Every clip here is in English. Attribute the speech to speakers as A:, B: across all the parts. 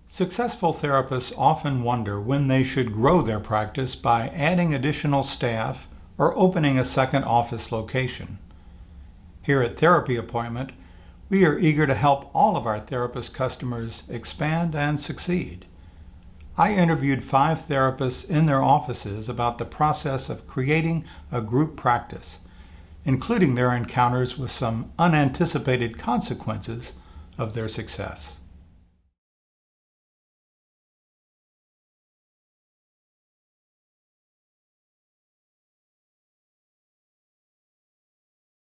A: Successful therapists often wonder when they should grow their practice by adding additional staff or opening a second office location. Here at Therapy Appointment, we are eager to help all of our therapist customers expand and succeed. I interviewed 5 therapists in their offices about the process of creating a group practice, including their encounters with some unanticipated consequences of their success.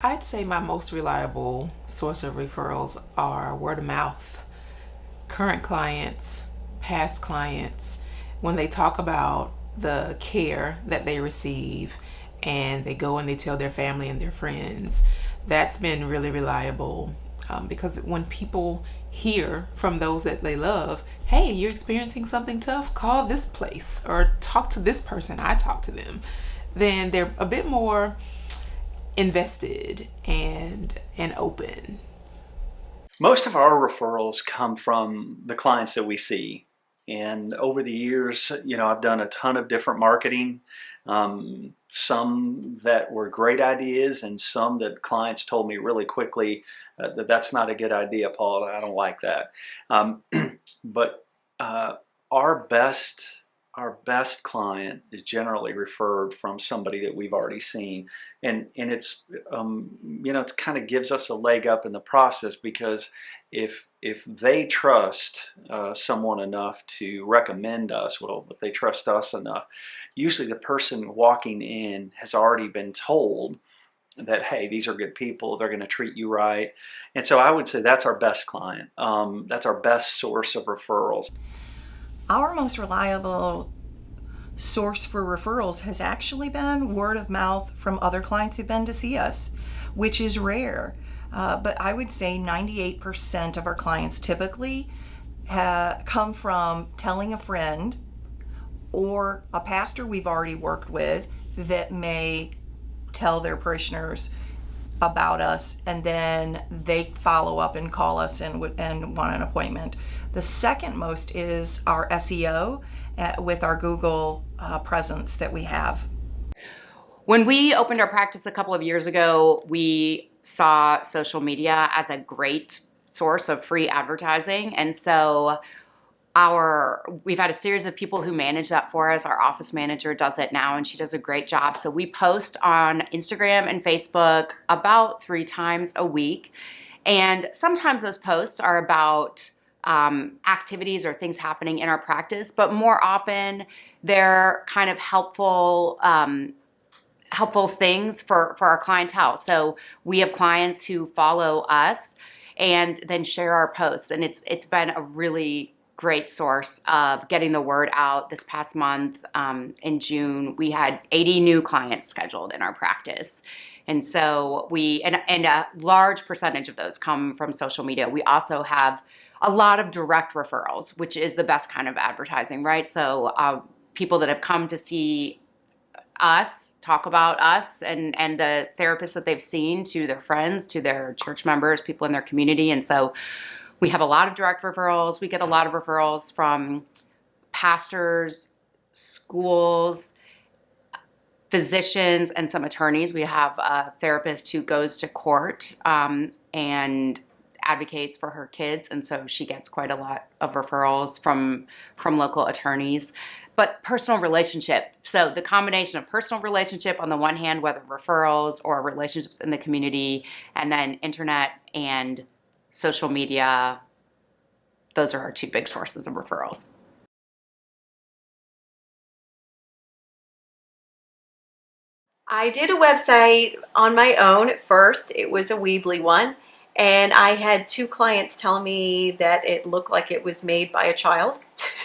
B: I'd say my most reliable source of referrals are word of mouth. Current clients, past clients, when they talk about the care that they receive and they go and they tell their family and their friends, that's been really reliable, because when people hear from those that they love, hey, you're experiencing something tough, call this place or talk to this person, I talk to them, then they're a bit more invested and open.
C: Most of our referrals come from the clients that we see. And over the years, I've done a ton of different marketing, some that were great ideas and some that clients told me really quickly that that's not a good idea, Paul, I don't like that. But our best client is generally referred from somebody that we've already seen, and it's it kind of gives us a leg up in the process, because if they trust someone enough to recommend us, well, if they trust us enough, usually the person walking in has already been told that, hey, these are good people, they're going to treat you right. And so I would say that's our best client. That's our best source of referrals.
D: Our most reliable source for referrals has actually been word of mouth from other clients who've been to see us, which is rare. But I would say 98% of our clients typically come from telling a friend or a pastor we've already worked with that may tell their parishioners about us, and then they follow up and call us and want an appointment. The second most is our SEO with our Google presence that we have.
E: When we opened our practice a couple of years ago, we saw social media as a great source of free advertising. And so we've had a series of people who manage that for us. Our office manager does it now, and she does a great job. So we post on Instagram and Facebook about 3 times a week. And sometimes those posts are about activities or things happening in our practice, but more often they're kind of helpful things for our clientele. So we have clients who follow us and then share our posts, and it's been a really great source of getting the word out. This past month, in June, we had 80 new clients scheduled in our practice. And so and a large percentage of those come from social media. We also have a lot of direct referrals, which is the best kind of advertising, right? So people that have come to see us, talk about us and the therapists that they've seen to their friends, to their church members, people in their community. And so we have a lot of direct referrals. We get a lot of referrals from pastors, schools, physicians, and some attorneys. We have a therapist who goes to court and advocates for her kids, and so she gets quite a lot of referrals from local attorneys. But personal relationship, so the combination of personal relationship on the one hand, whether referrals or relationships in the community, and then internet and social media, those are our 2 big sources of referrals.
F: I did a website on my own at first. It was a Weebly one. And I had 2 clients tell me that it looked like it was made by a child.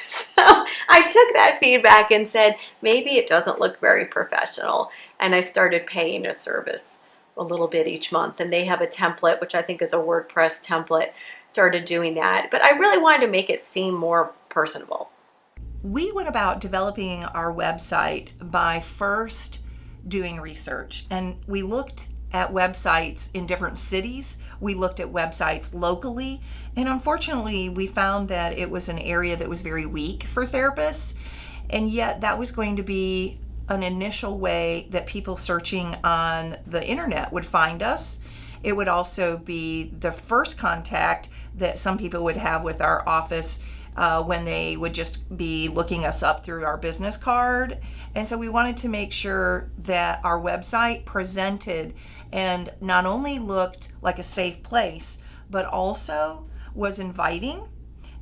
F: So I took that feedback and said, maybe it doesn't look very professional. And I started paying a service a little bit each month. And they have a template, which I think is a WordPress template. Started doing that. But I really wanted to make it seem more personable.
D: We went about developing our website by first doing research, and we looked at websites in different cities. We looked at websites locally. And unfortunately, we found that it was an area that was very weak for therapists. And yet that was going to be an initial way that people searching on the internet would find us. It would also be the first contact that some people would have with our office when they would just be looking us up through our business card. And so we wanted to make sure that our website presented and not only looked like a safe place, but also was inviting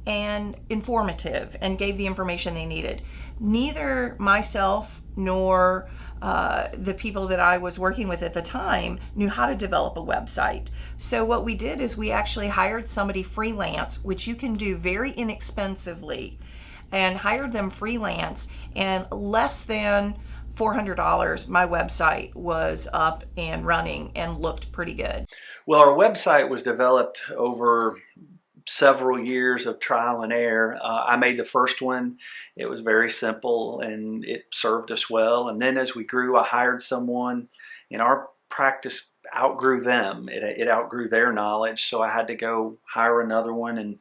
D: and informative and gave the information they needed. Neither myself nor the people that I was working with at the time knew how to develop a website. So what we did is we actually hired somebody freelance, which you can do very inexpensively, and hired them freelance, and less than $400, my website was up and running and looked pretty good.
C: Well, our website was developed over several years of trial and error. I made the first one. It was very simple and it served us well. And then as we grew, I hired someone, and our practice outgrew them. It outgrew their knowledge. So I had to go hire another one. And,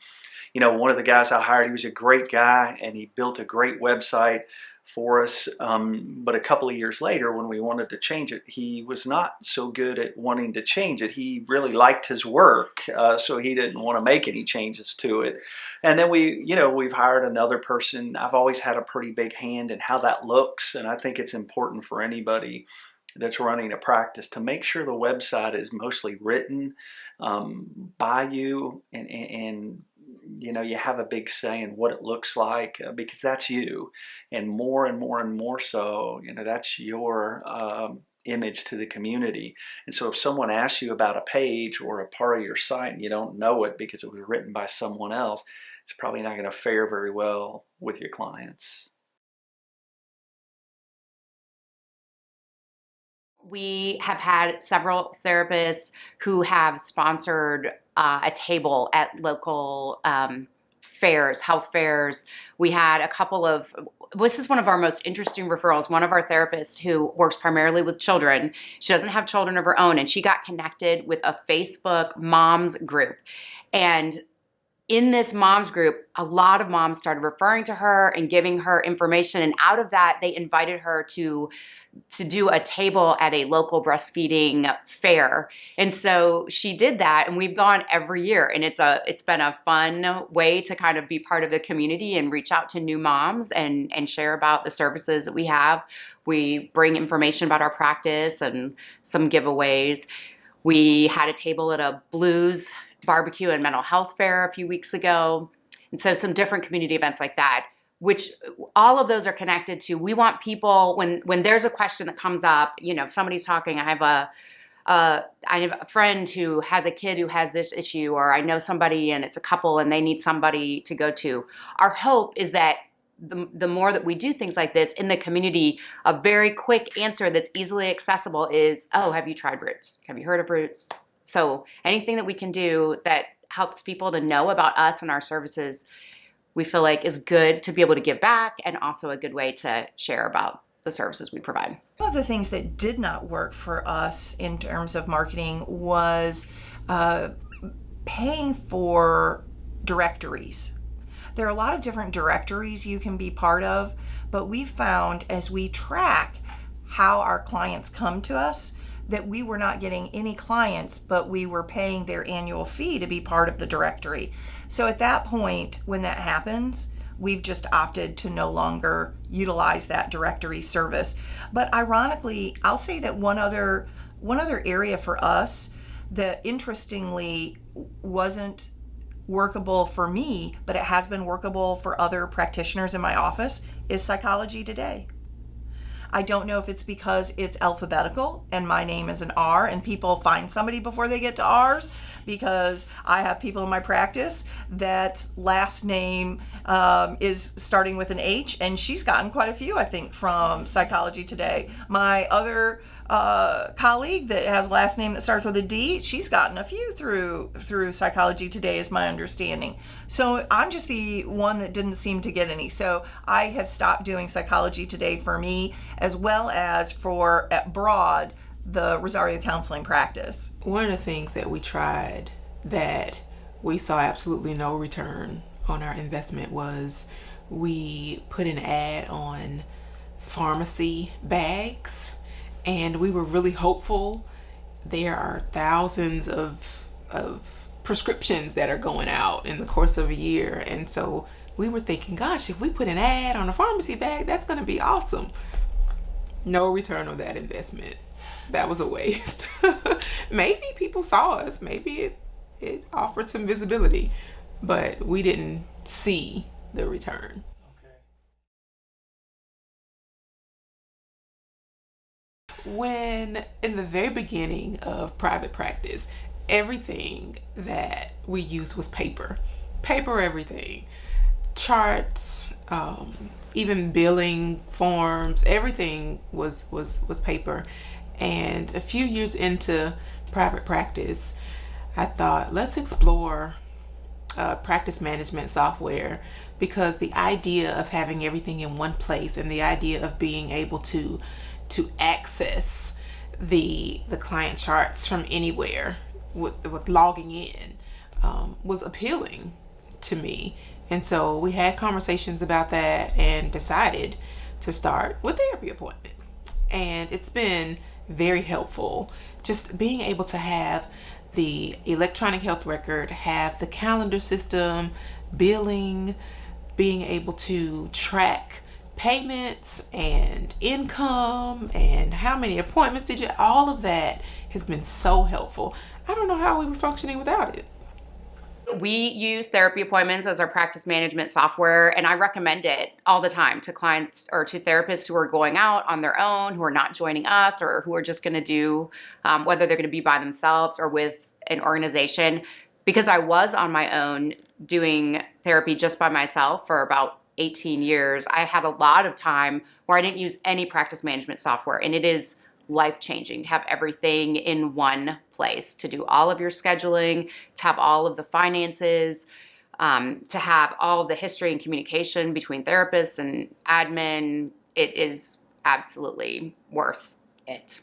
C: you know, one of the guys I hired, he was a great guy and he built a great website for us. But a couple of years later, when we wanted to change it, he was not so good at wanting to change it. He really liked his work, so he didn't want to make any changes to it. And then we've hired another person. I've always had a pretty big hand in how that looks, and I think it's important for anybody that's running a practice to make sure the website is mostly written by you, and you know, you have a big say in what it looks like, because that's you, and more and more and more so, you know, that's your image to the community. And so if someone asks you about a page or a part of your site and you don't know it because it was written by someone else, it's probably not going to fare very well with your clients.
E: We have had several therapists who have sponsored a table at local fairs, health fairs. We had a couple of, this is one of our most interesting referrals. One of our therapists who works primarily with children, she doesn't have children of her own, and she got connected with a Facebook moms group. And in this moms group, a lot of moms started referring to her and giving her information. And out of that, they invited her to do a table at a local breastfeeding fair. And so she did that, and we've gone every year. And it's been a fun way to kind of be part of the community and reach out to new moms and share about the services that we have. We bring information about our practice and some giveaways. We had a table at a blues barbecue and mental health fair a few weeks ago. And so some different community events like that, which all of those are connected to, we want people, when there's a question that comes up, you know, if somebody's talking, I have a friend who has a kid who has this issue, or I know somebody and it's a couple and they need somebody to go to. Our hope is that the more that we do things like this in the community, a very quick answer that's easily accessible is, oh, have you tried Roots? Have you heard of Roots? So anything that we can do that helps people to know about us and our services, we feel like is good to be able to give back, and also a good way to share about the services we provide.
D: One of the things that did not work for us in terms of marketing was paying for directories. There are a lot of different directories you can be part of, but we found as we track how our clients come to us, that we were not getting any clients, but we were paying their annual fee to be part of the directory. So at that point, when that happens, we've just opted to no longer utilize that directory service. But ironically, I'll say that one other area for us that interestingly wasn't workable for me, but it has been workable for other practitioners in my office, is Psychology Today. I don't know if it's because it's alphabetical and my name is an R and people find somebody before they get to R's, because I have people in my practice that last name is starting with an H, and she's gotten quite a few, I think, from Psychology Today. My other colleague that has a last name that starts with a D, she's gotten a few through Psychology Today, is my understanding. So I'm just the one that didn't seem to get any. So I have stopped doing Psychology Today for me, as well as for at Broad, the Rosario counseling practice.
B: One of the things that we tried that we saw absolutely no return on our investment was we put an ad on pharmacy bags, and we were really hopeful. There are thousands of prescriptions that are going out in the course of a year, and so we were thinking, gosh, if we put an ad on a pharmacy bag, that's going to be awesome. No return on that investment. That was a waste. Maybe people saw us. Maybe it offered some visibility, but we didn't see the return. When in the very beginning of private practice, everything that we used was paper everything, charts, even billing forms, everything was paper. And a few years into private practice, I thought, let's explore practice management software, because the idea of having everything in one place and the idea of being able to access the client charts from anywhere with logging in was appealing to me. And so we had conversations about that and decided to start with Therapy Appointment. And it's been very helpful, just being able to have the electronic health record, have the calendar system, billing, being able to track payments and income and how many appointments did you, all of that has been so helpful. I don't know how we were functioning without it.
E: We use Therapy Appointments as our practice management software, and I recommend it all the time to clients or to therapists who are going out on their own, who are not joining us, or who are just going to do, whether they're going to be by themselves or with an organization. Because I was on my own doing therapy just by myself for about 18 years, I had a lot of time where I didn't use any practice management software, and it is life-changing to have everything in one place, to do all of your scheduling, to have all of the finances, to have all of the history and communication between therapists and admin. It is absolutely worth it.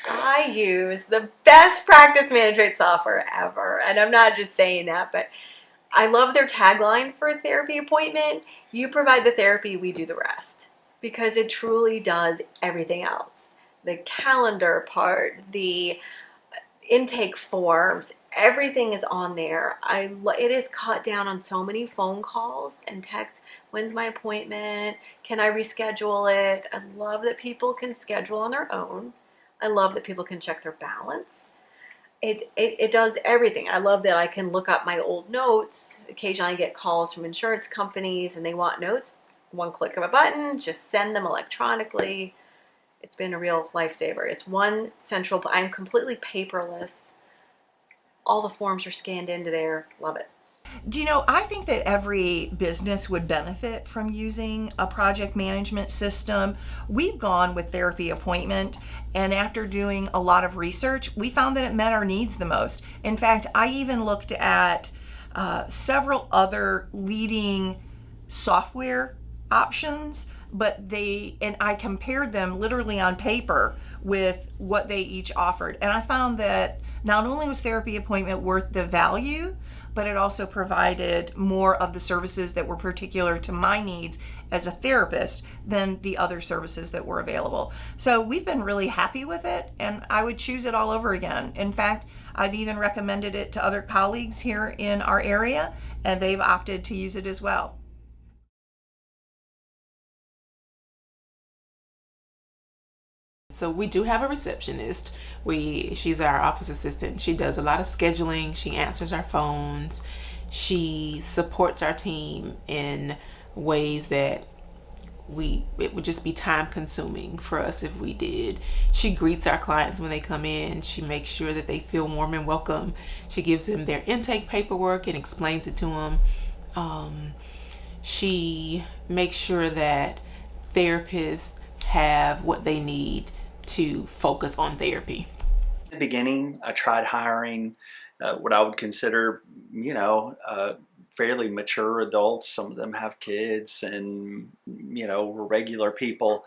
F: I use the best practice management software ever. And I'm not just saying that, but I love their tagline for Therapy Appointment. You provide the therapy, we do the rest. Because it truly does everything else. The calendar part, the intake forms, everything is on there. It is cut down on so many phone calls and texts. When's my appointment? Can I reschedule it? I love that people can schedule on their own. I love that people can check their balance. It does everything. I love that I can look up my old notes. Occasionally I get calls from insurance companies and they want notes. One click of a button, just send them electronically. It's been a real lifesaver. It's one central, I'm completely paperless. All the forms are scanned into there. Love it.
D: Do you know, I think that every business would benefit from using a project management system. We've gone with Therapy Appointment, and after doing a lot of research, we found that it met our needs the most. In fact, I even looked at several other leading software options, but I compared them literally on paper with what they each offered. And I found that not only was Therapy Appointment worth the value, but it also provided more of the services that were particular to my needs as a therapist than the other services that were available. So we've been really happy with it, and I would choose it all over again. In fact, I've even recommended it to other colleagues here in our area, and they've opted to use it as well.
B: So we do have a receptionist. She's our office assistant. She does a lot of scheduling. She answers our phones. She supports our team in ways that it would just be time consuming for us if we did. She greets our clients when they come in. She makes sure that they feel warm and welcome. She gives them their intake paperwork and explains it to them. She makes sure that therapists have what they need to focus on therapy.
C: In the beginning, I tried hiring what I would consider, fairly mature adults. Some of them have kids and, were regular people.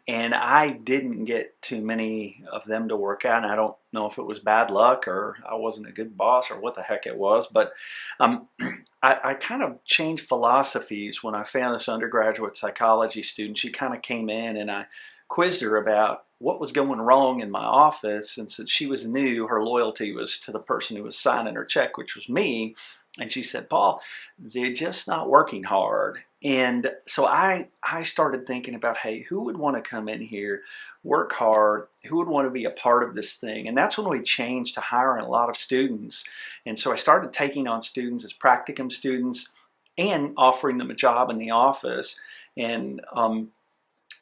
C: And I didn't get too many of them to work out. And I don't know if it was bad luck or I wasn't a good boss or what the heck it was. But I kind of changed philosophies when I found this undergraduate psychology student. She kind of came in and I quizzed her about what was going wrong in my office. And since she was new, her loyalty was to the person who was signing her check, which was me. And she said, Paul, they're just not working hard. And so I started thinking about, hey, who would want to come in here, work hard? Who would want to be a part of this thing? And that's when we changed to hiring a lot of students. And so I started taking on students as practicum students and offering them a job in the office. And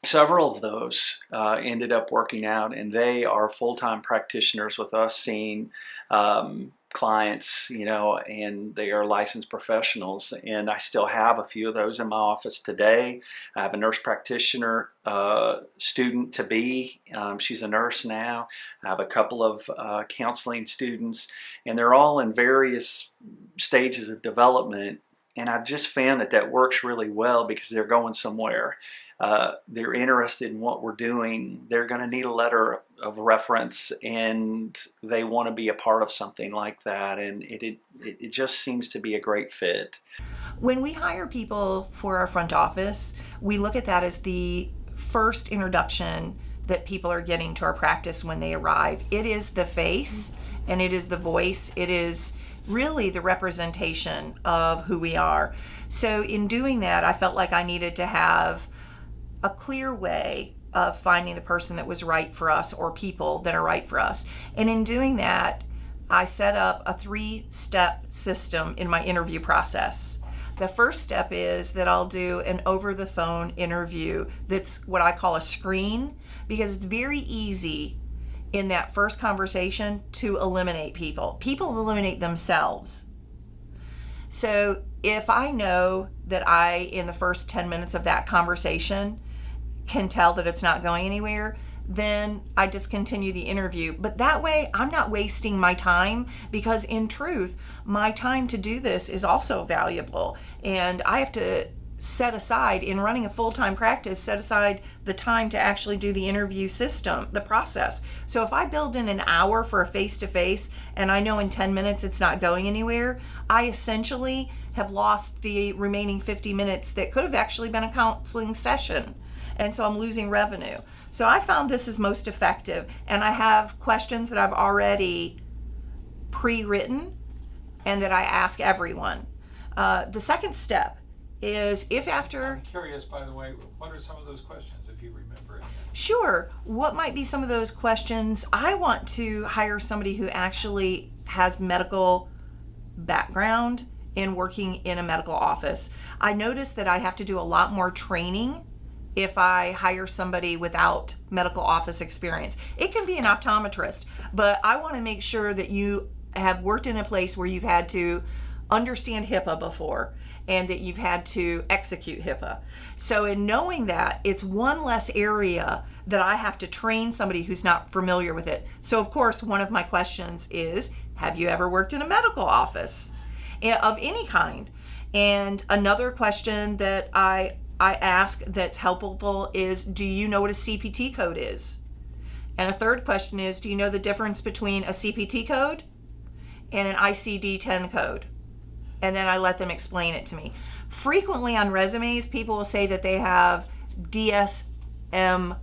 C: several of those ended up working out, and they are full-time practitioners with us, seeing clients, and they are licensed professionals. And I still have a few of those in my office today. I have a nurse practitioner student to be. She's a nurse now. I have a couple of counseling students, and they're all in various stages of development. And I just found that works really well because they're going somewhere. They're interested in what we're doing. They're going to need a letter of reference, and they want to be a part of something like that. And it just seems to be a great fit.
D: When we hire people for our front office, we look at that as the first introduction that people are getting to our practice when they arrive. It is the face and it is the voice. It is really the representation of who we are. So in doing that, I felt like I needed to have a clear way of finding the person that was right for us, or people that are right for us. And in doing that, I set up a 3-step system in my interview process. The first step is that I'll do an over-the-phone interview that's what I call a screen, because it's very easy in that first conversation to eliminate people. People eliminate themselves. So if I know that in the first 10 minutes of that conversation, can tell that it's not going anywhere, then I discontinue the interview. But that way I'm not wasting my time, because in truth, my time to do this is also valuable. And I have to set aside, in running a full-time practice, set aside the time to actually do the interview system, the process. So if I build in an hour for a face-to-face and I know in 10 minutes it's not going anywhere, I essentially have lost the remaining 50 minutes that could have actually been a counseling session. And so I'm losing revenue. So I found this is most effective. And I have questions that I've already pre-written and that I ask everyone. The second step is if after...
A: I'm curious, by the way, what are some of those questions, if you remember any?
D: Sure. What might be some of those questions? I want to hire somebody who actually has medical background in working in a medical office. I notice that I have to do a lot more training if I hire somebody without medical office experience. It can be an optometrist, but I want to make sure that you have worked in a place where you've had to understand HIPAA before and that you've had to execute HIPAA. So in knowing that, it's one less area that I have to train somebody who's not familiar with it. So of course, one of my questions is, have you ever worked in a medical office of any kind? And another question that I ask that's helpful is, do you know what a CPT code is? And a third question is, do you know the difference between a CPT code and an ICD-10 code? And then I let them explain it to me. Frequently on resumes, people will say that they have DSM-4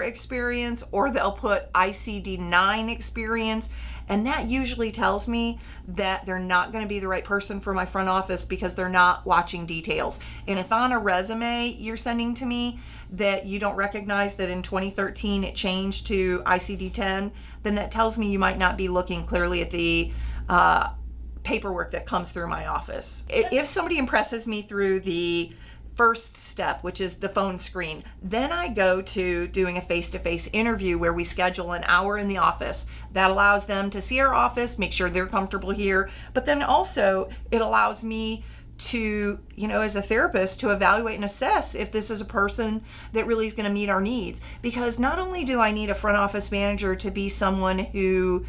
D: experience, or they'll put ICD-9 experience. And that usually tells me that they're not going to be the right person for my front office because they're not watching details. And if on a resume you're sending to me that you don't recognize that in 2013 it changed to ICD-10, then that tells me you might not be looking clearly at the paperwork that comes through my office. If somebody impresses me through the first step, which is the phone screen, then I go to doing a face-to-face interview where we schedule an hour in the office. That allows them to see our office, make sure they're comfortable here, but then also it allows me to, as a therapist, to evaluate and assess if this is a person that really is going to meet our needs. Because not only do I need a front office manager to be someone who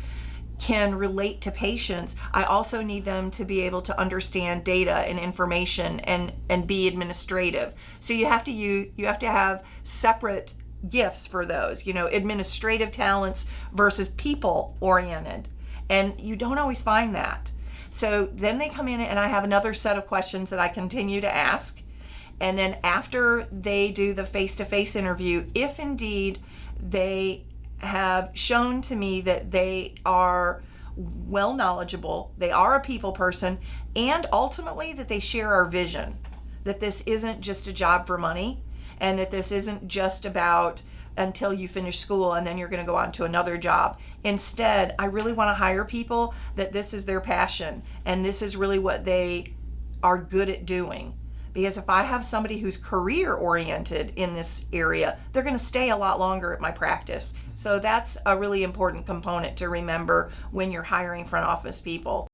D: can relate to patients, I also need them to be able to understand data and information and be administrative. So you have to have separate gifts for those, administrative talents versus people oriented. And you don't always find that. So then they come in and I have another set of questions that I continue to ask. And then after they do the face-to-face interview, if indeed they have shown to me that they are well knowledgeable, they are a people person, and ultimately that they share our vision, that this isn't just a job for money, and that this isn't just about until you finish school and then you're going to go on to another job. Instead, I really want to hire people that this is their passion and this is really what they are good at doing. Because if I have somebody who's career oriented in this area, they're going to stay a lot longer at my practice. So that's a really important component to remember when you're hiring front office people.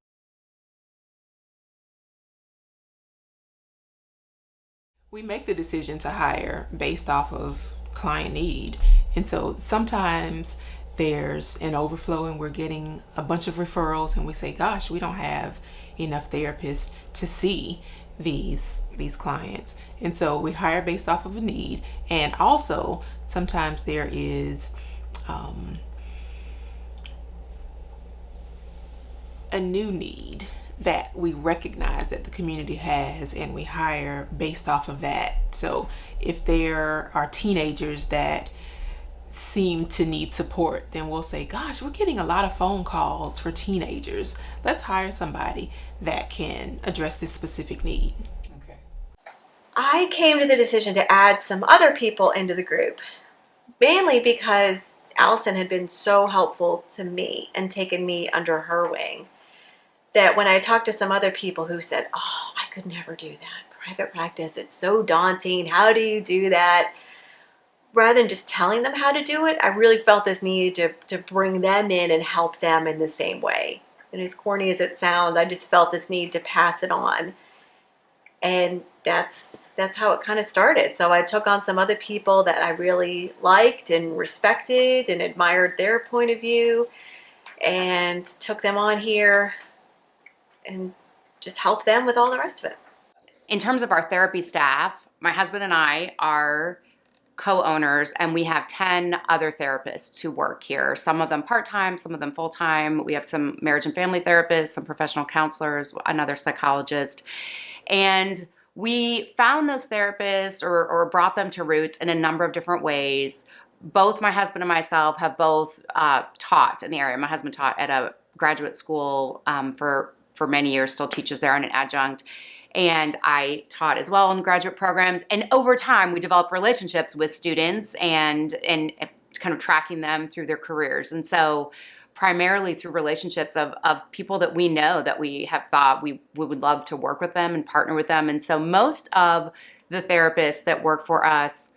B: We make the decision to hire based off of client need. And so sometimes there's an overflow and we're getting a bunch of referrals and we say, gosh, we don't have enough therapists to see these clients. And so we hire based off of a need. And also sometimes there is a new need that we recognize that the community has, and we hire based off of that. So if there are teenagers that seem to need support, then we'll say, gosh, we're getting a lot of phone calls for teenagers. Let's hire somebody that can address this specific need. Okay.
F: I came to the decision to add some other people into the group, mainly because Allison had been so helpful to me and taken me under her wing, that when I talked to some other people who said, oh, I could never do that. Private practice, it's so daunting. How do you do that? Rather than just telling them how to do it, I really felt this need to bring them in and help them in the same way. And as corny as it sounds, I just felt this need to pass it on. And that's how it kind of started. So I took on some other people that I really liked and respected and admired their point of view, and took them on here and just help them with all the rest of it.
E: In terms of our therapy staff, my husband and I are co-owners, and we have 10 other therapists who work here. Some of them part-time, some of them full-time. We have some marriage and family therapists, some professional counselors, another psychologist. And we found those therapists or brought them to Roots in a number of different ways. Both my husband and myself have both taught in the area. My husband taught at a graduate school for many years, still teaches there on an adjunct. And I taught as well in graduate programs. And over time, we developed relationships with students and kind of tracking them through their careers. And so primarily through relationships of people that we know that we have thought we would love to work with them and partner with them. And so most of the therapists that work for us,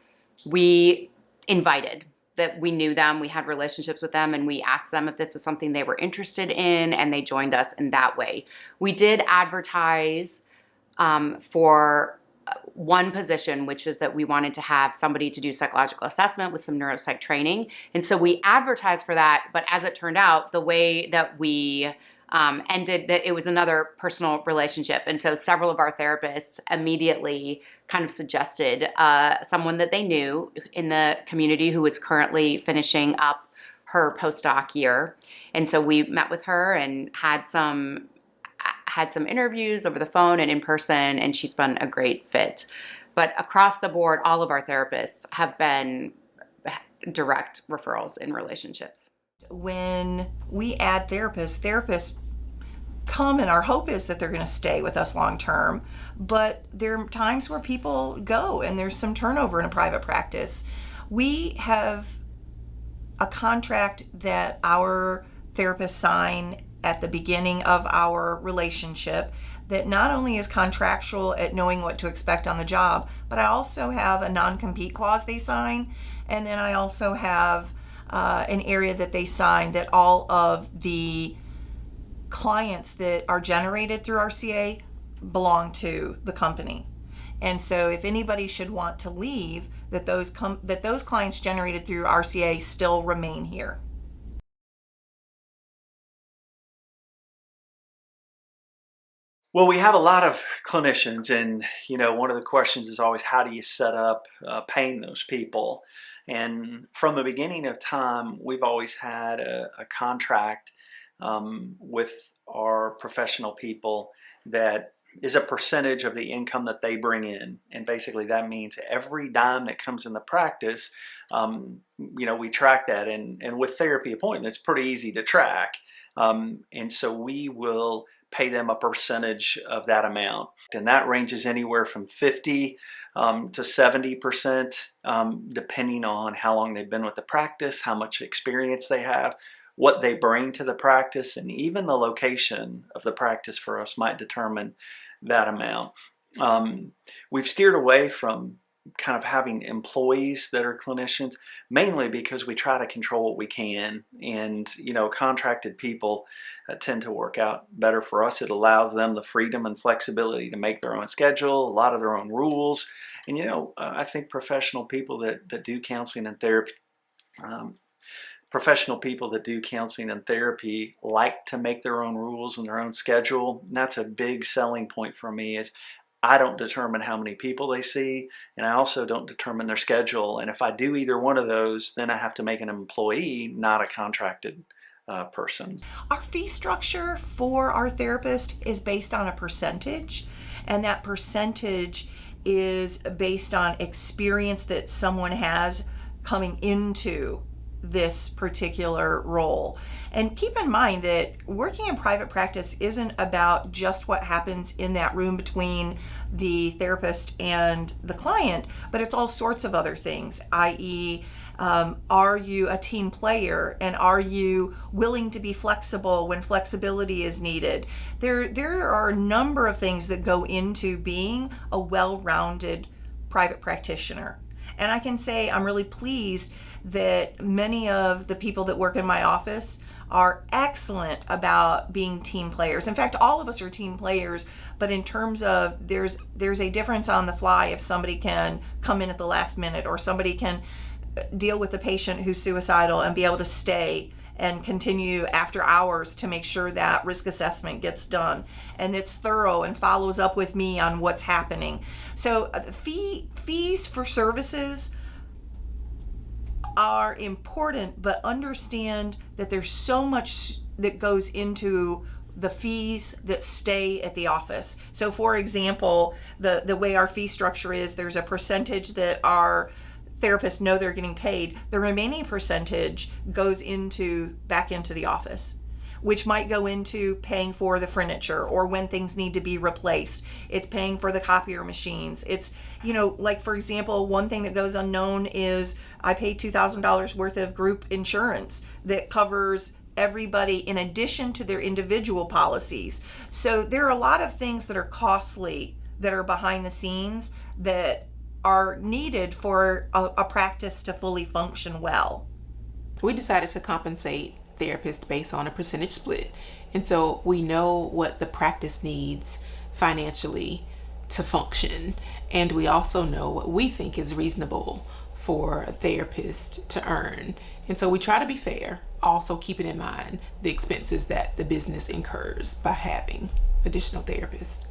E: we invited, that we knew them, we had relationships with them, and we asked them if this was something they were interested in, and they joined us in that way. We did advertise for one position, which is that we wanted to have somebody to do psychological assessment with some neuropsych training. And so we advertised for that, but as it turned out, the way that we ended, that it was another personal relationship. And so several of our therapists immediately kind of suggested someone that they knew in the community who was currently finishing up her postdoc year. And so we met with her and had some interviews over the phone and in person, and she's been a great fit. But across the board, all of our therapists have been direct referrals in relationships.
D: When we add therapists come, and our hope is that they're going to stay with us long term, but there are times where people go and there's some turnover in a private practice. We have a contract that our therapists sign at the beginning of our relationship that not only is contractual at knowing what to expect on the job, but I also have a non-compete clause they sign, and then I also have an area that they sign that all of the clients that are generated through RCA belong to the company. And so if anybody should want to leave, that those clients generated through RCA still remain here.
C: Well, we have a lot of clinicians, and one of the questions is always, how do you set up paying those people? And from the beginning of time, we've always had a contract with our professional people that is a percentage of the income that they bring in. And basically that means every dime that comes in the practice, we track that. And with therapy appointments, it's pretty easy to track. And so we will pay them a percentage of that amount. And that ranges anywhere from 50 to 70%, depending on how long they've been with the practice, how much experience they have, what they bring to the practice, and even the location of the practice for us might determine that amount. We've steered away from kind of having employees that are clinicians, mainly because we try to control what we can. And, contracted people tend to work out better for us. It allows them the freedom and flexibility to make their own schedule, a lot of their own rules. And, I think professional people that do counseling and therapy, like to make their own rules and their own schedule. And that's a big selling point for me, is I don't determine how many people they see, and I also don't determine their schedule. And if I do either one of those, then I have to make an employee, not a contracted person.
D: Our fee structure for our therapist is based on a percentage, and that percentage is based on experience that someone has coming into this particular role. And keep in mind that working in private practice isn't about just what happens in that room between the therapist and the client, but it's all sorts of other things, i.e., are you a team player, and are you willing to be flexible when flexibility is needed? There are a number of things that go into being a well-rounded private practitioner. And I can say I'm really pleased that many of the people that work in my office are excellent about being team players. In fact, all of us are team players, but in terms of there's a difference on the fly if somebody can come in at the last minute, or somebody can deal with a patient who's suicidal and be able to stay and continue after hours to make sure that risk assessment gets done and it's thorough and follows up with me on what's happening. So fees for services are important, but understand that there's so much that goes into the fees that stay at the office. So for example, the way our fee structure is, there's a percentage that our therapists know they're getting paid. The remaining percentage goes back into the office, which might go into paying for the furniture, or when things need to be replaced. It's paying for the copier machines. It's, like for example, one thing that goes unknown is I pay $2,000 worth of group insurance that covers everybody in addition to their individual policies. So there are a lot of things that are costly that are behind the scenes that are needed for a practice to fully function well.
B: We decided to compensate therapists based on a percentage split. And so we know what the practice needs financially to function. And we also know what we think is reasonable for a therapist to earn. And so we try to be fair, also keeping in mind the expenses that the business incurs by having additional therapists.